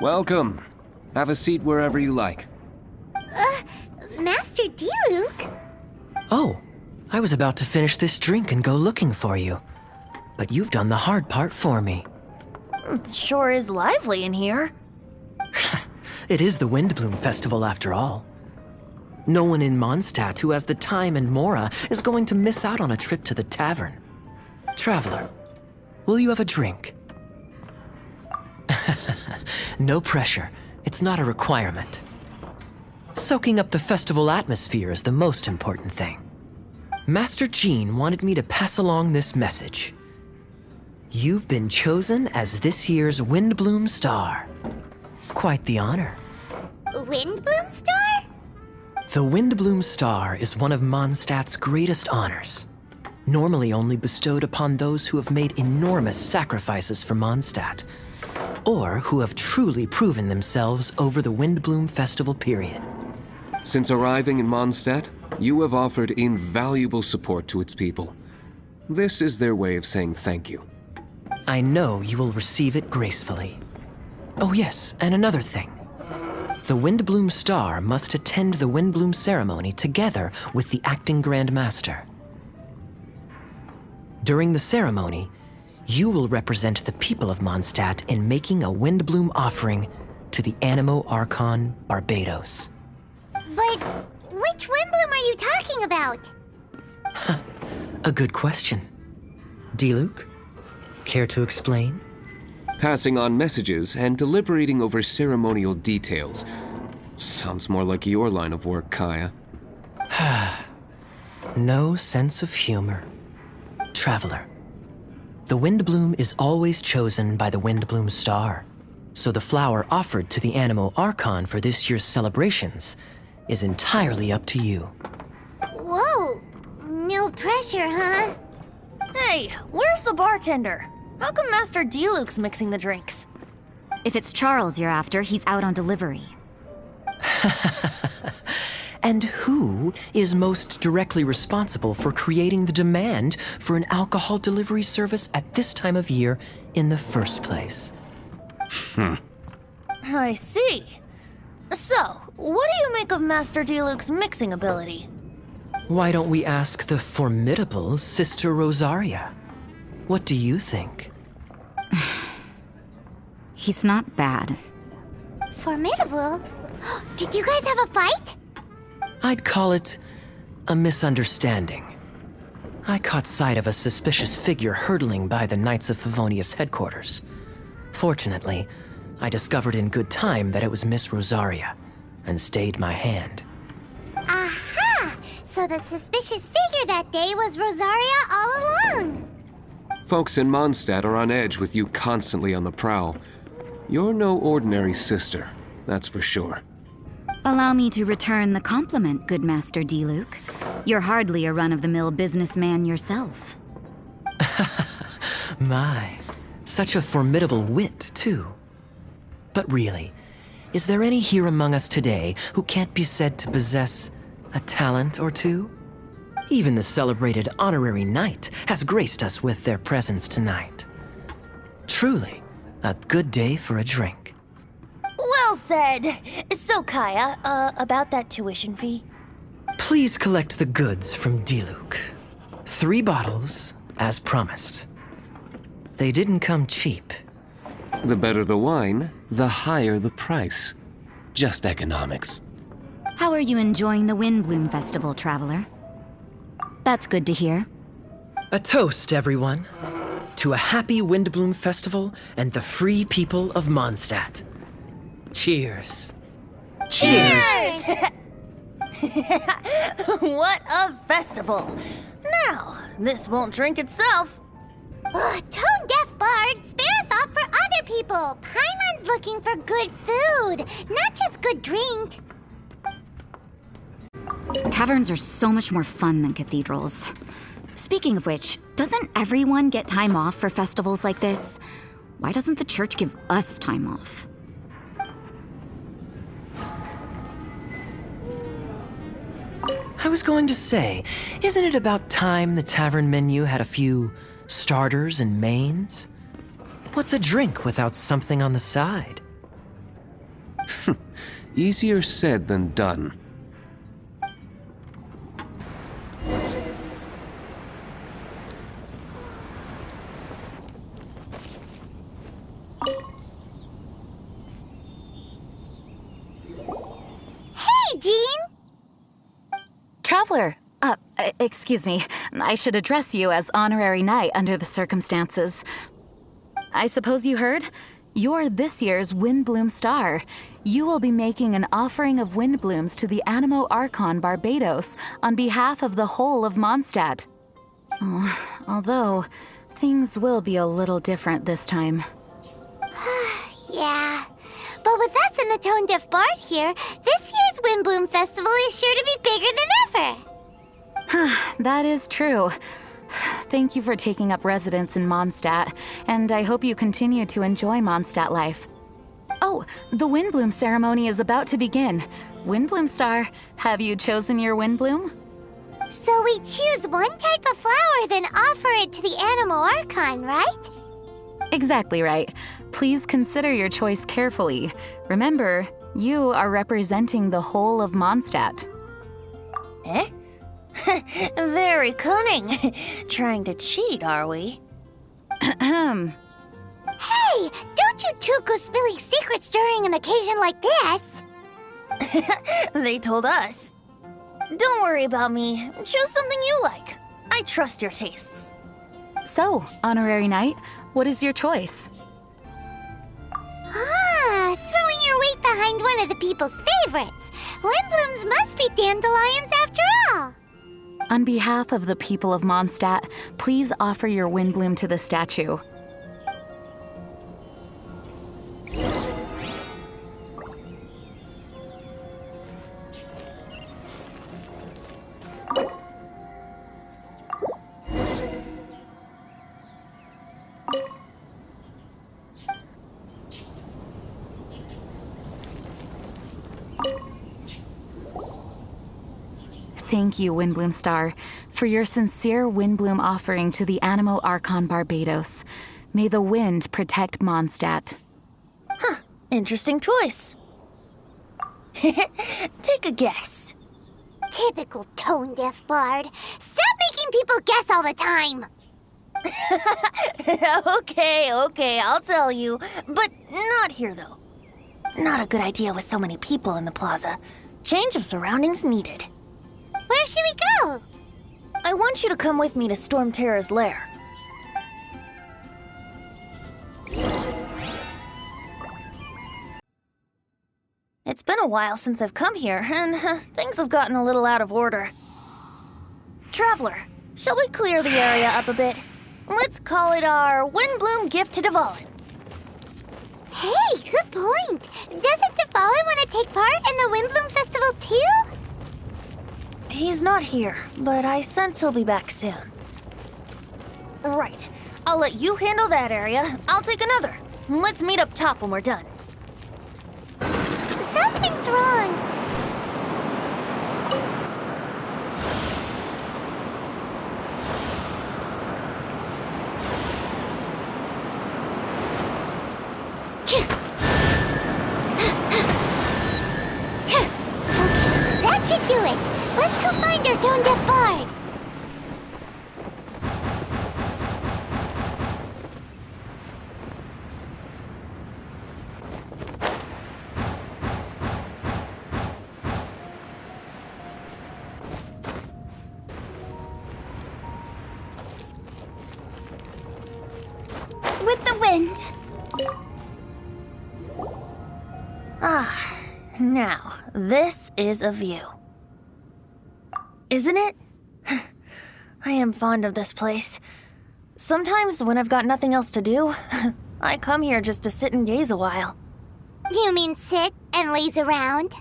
Welcome. Have a seat wherever you like. Master Diluc? Oh, I was about to finish this drink and go looking for you. But you've done the hard part for me. It sure is lively in here. It is the Windblume Festival after all. No one in Mondstadt who has the time and mora is going to miss out on a trip to the tavern. Traveler, will you have a drink? No pressure. It's not a requirement. Soaking up the festival atmosphere is the most important thing. Master Jean wanted me to pass along this message. You've been chosen as this year's Windblume Star. Quite the honor. Windblume Star? The Windblume Star is one of Mondstadt's greatest honors, normally only bestowed upon those who have made enormous sacrifices for Mondstadt, or who have truly proven themselves over the Windblume Festival period. Since arriving in Mondstadt, you have offered invaluable support to its people. This is their way of saying thank you. I know you will receive it gracefully. Oh yes, and another thing. The Windblume Star must attend the Windblume ceremony together with the acting Grand Master. During the ceremony, you will represent the people of Mondstadt in making a Windblume offering to the Animo Archon Barbados. But which Windblume are you talking about? A good question. Diluc, care to explain? Passing on messages and deliberating over ceremonial details. Sounds more like your line of work, Kaya. No sense of humor. Traveler, the Windblume is always chosen by the Windblume Star, so the flower offered to the Animo Archon for this year's celebrations is entirely up to you. Whoa! No pressure, huh? Hey, where's the bartender? How come Master Diluc's mixing the drinks? If it's Charles you're after, he's out on delivery. And who is most directly responsible for creating the demand for an alcohol delivery service at this time of year in the first place? I see. So, what do you make of Master Diluc's mixing ability? Why don't we ask the formidable Sister Rosaria? What do you think? He's not bad. Formidable? Did you guys have a fight? I'd call it a misunderstanding. I caught sight of a suspicious figure hurtling by the Knights of Favonius headquarters. Fortunately, I discovered in good time that it was Miss Rosaria, and stayed my hand. Aha! So the suspicious figure that day was Rosaria all along. Folks in Mondstadt are on edge with you constantly on the prowl. You're no ordinary sister, that's for sure. Allow me to return the compliment, good Master Diluc. You're hardly a run-of-the-mill businessman yourself. My, such a formidable wit, too. But really, is there any here among us today who can't be said to possess a talent or two? Even the celebrated honorary knight has graced us with their presence tonight. Truly, a good day for a drink. Well said. So, Kaya, about that tuition fee? Please collect the goods from Diluc. 3 bottles, as promised. They didn't come cheap. The better the wine, the higher the price. Just economics. How are you enjoying the Windblume Festival, Traveler? That's good to hear. A toast, everyone, to a happy Windblume Festival and the free people of Mondstadt. Cheers. Cheers! What a festival! Now, this won't drink itself. Tone-deaf bard, spare a thought for other people. Paimon's looking for good food, not just good drink. Taverns are so much more fun than cathedrals. Speaking of which, doesn't everyone get time off for festivals like this? Why doesn't the church give us time off? I was going to say, isn't it about time the tavern menu had a few starters and mains? What's a drink without something on the side? Easier said than done. Hey, Jean! Traveler, excuse me. I should address you as honorary knight under the circumstances. I suppose you heard? You're this year's Windblume star. You will be making an offering of Windblooms to the Animo Archon Barbados on behalf of the whole of Mondstadt. Oh, although, things will be a little different this time. Yeah. But with us and the Tone Deaf Bard here, this year's Windblume Festival is sure to be bigger than ever. That is true. Thank you for taking up residence in Mondstadt, and I hope you continue to enjoy Mondstadt life. Oh, the Windblume ceremony is about to begin. Windblume Star, have you chosen your Windblume? So we choose one type of flower, then offer it to the Animo Archon, right? Exactly right. Please consider your choice carefully. Remember, you are representing the whole of Mondstadt. Eh? Very cunning. Trying to cheat, are we? Hey, don't you two go spilling secrets during an occasion like this. They told us. Don't worry about me. Choose something you like. I trust your tastes. So, Honorary Knight, what is your choice? Throwing your weight behind one of the people's favorites. Windblooms must be dandelions after all. On behalf of the people of Mondstadt, please offer your Windblume to the statue. Thank you, Windblume Star, for your sincere Windblume offering to the Animo Archon Barbados. May the wind protect Mondstadt. Interesting choice. Take a guess. Typical Tone Deaf Bard. Stop making people guess all the time. Okay, I'll tell you. But not here, though. Not a good idea with so many people in the plaza. Change of surroundings needed. Where should we go? I want you to come with me to Storm Terror's lair. It's been a while since I've come here, and things have gotten a little out of order. Traveler, shall we clear the area up a bit? Let's call it our Windblume gift to Dvalin. Hey, good point. Doesn't Dvalin want to take part in the Windblume Festival too? He's not here, but I sense he'll be back soon. Right. I'll let you handle that area. I'll take another. Let's meet up top when we're done. Something's wrong. Okay, that should do it. Let's go find our Tone Deaf Bard. With the wind. Now, this is a view. Isn't it? I am fond of this place. Sometimes when I've got nothing else to do, I come here just to sit and gaze a while. You mean sit and laze around?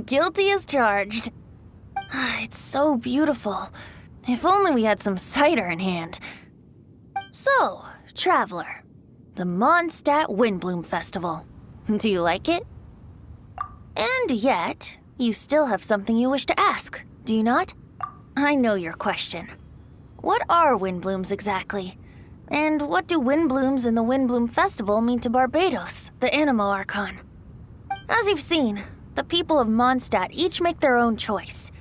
Guilty as charged. It's so beautiful. If only we had some cider in hand. So, Traveler, the Mondstadt Windblume Festival. Do you like it? And yet, you still have something you wish to ask, do you not? I know your question. What are Windblooms exactly? And what do Windblooms and the Windblume Festival mean to Barbados, the Animo Archon? As you've seen, the people of Mondstadt each make their own choice.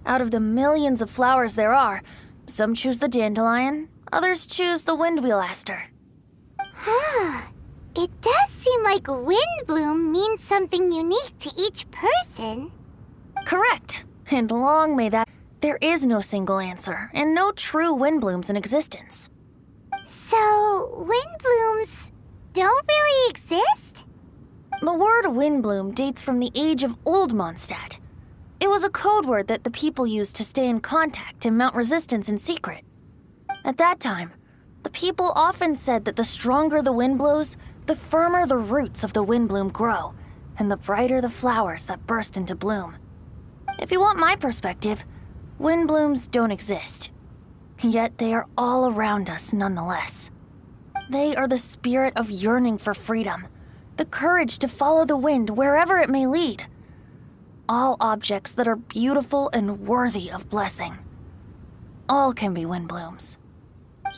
Out of the millions of flowers there are, some choose the dandelion, others choose the windwheel aster. It does seem like Windblume means something unique to each person. Correct. And long may that... There is no single answer, and no true Windblooms in existence. So, Windblooms don't really exist? The word Windblume dates from the age of Old Mondstadt. It was a code word that the people used to stay in contact and mount resistance in secret. At that time, the people often said that the stronger the wind blows, the firmer the roots of the Windblume grow, and the brighter the flowers that burst into bloom. If you want my perspective, Windblooms don't exist. Yet they are all around us nonetheless. They are the spirit of yearning for freedom, the courage to follow the wind wherever it may lead. All objects that are beautiful and worthy of blessing. All can be Windblooms.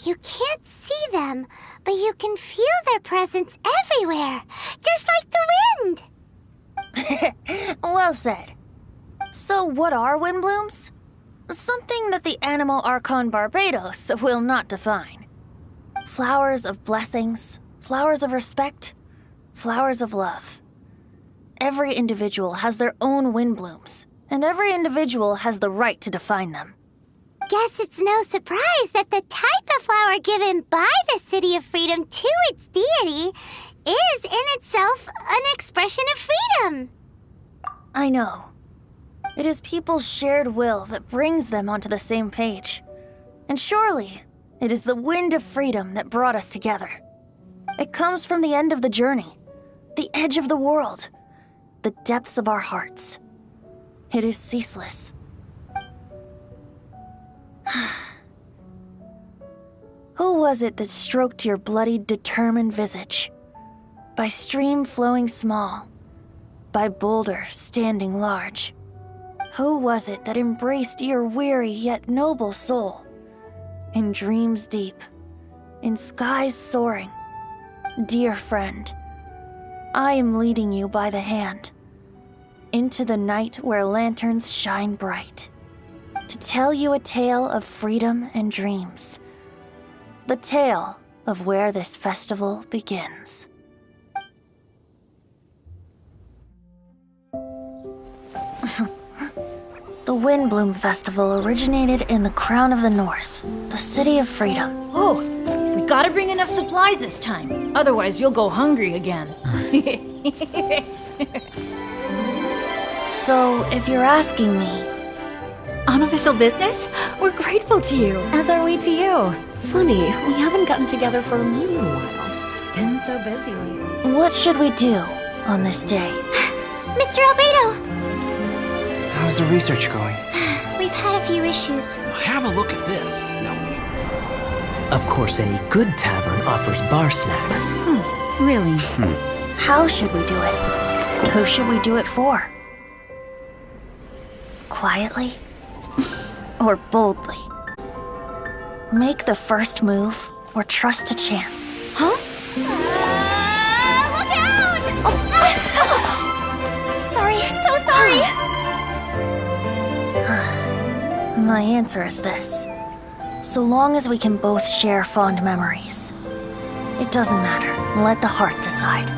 You can't see them, but you can feel their presence everywhere, just like the wind. Well said. So what are Windblooms? Something that the Animo Archon Barbados will not define. Flowers of blessings, flowers of respect, flowers of love. Every individual has their own Windblooms, and every individual has the right to define them. Guess it's no surprise that the type of flower given by the City of Freedom to its deity is in itself an expression of freedom. I know. It is people's shared will that brings them onto the same page. And surely, it is the wind of freedom that brought us together. It comes from the end of the journey, the edge of the world, the depths of our hearts. It is ceaseless. Who was it that stroked your bloodied, determined visage? By stream flowing small, by boulder standing large. Who was it that embraced your weary yet noble soul? In dreams deep, in skies soaring. Dear friend, I am leading you by the hand into the night where lanterns shine bright, to tell you a tale of freedom and dreams, the tale of where this festival begins. The Windblume Festival originated in the Crown of the North, the City of Freedom. Oh, we gotta bring enough supplies this time. Otherwise, you'll go hungry again. So, if you're asking me, Unofficial business? We're grateful to you. As are we to you. Funny, we haven't gotten together for a little while. It's been so busy lately. what should we do on this day? Mr. Albedo, How's the research going? we've had a few issues. Have a look at this. No. Of course, any good tavern offers bar snacks. Really? How should we do it? Who should we do it for? Quietly? Or boldly? Make the first move, or trust a chance. Huh? Look out! Sorry, so sorry! My answer is this. So long as we can both share fond memories. It doesn't matter. Let the heart decide.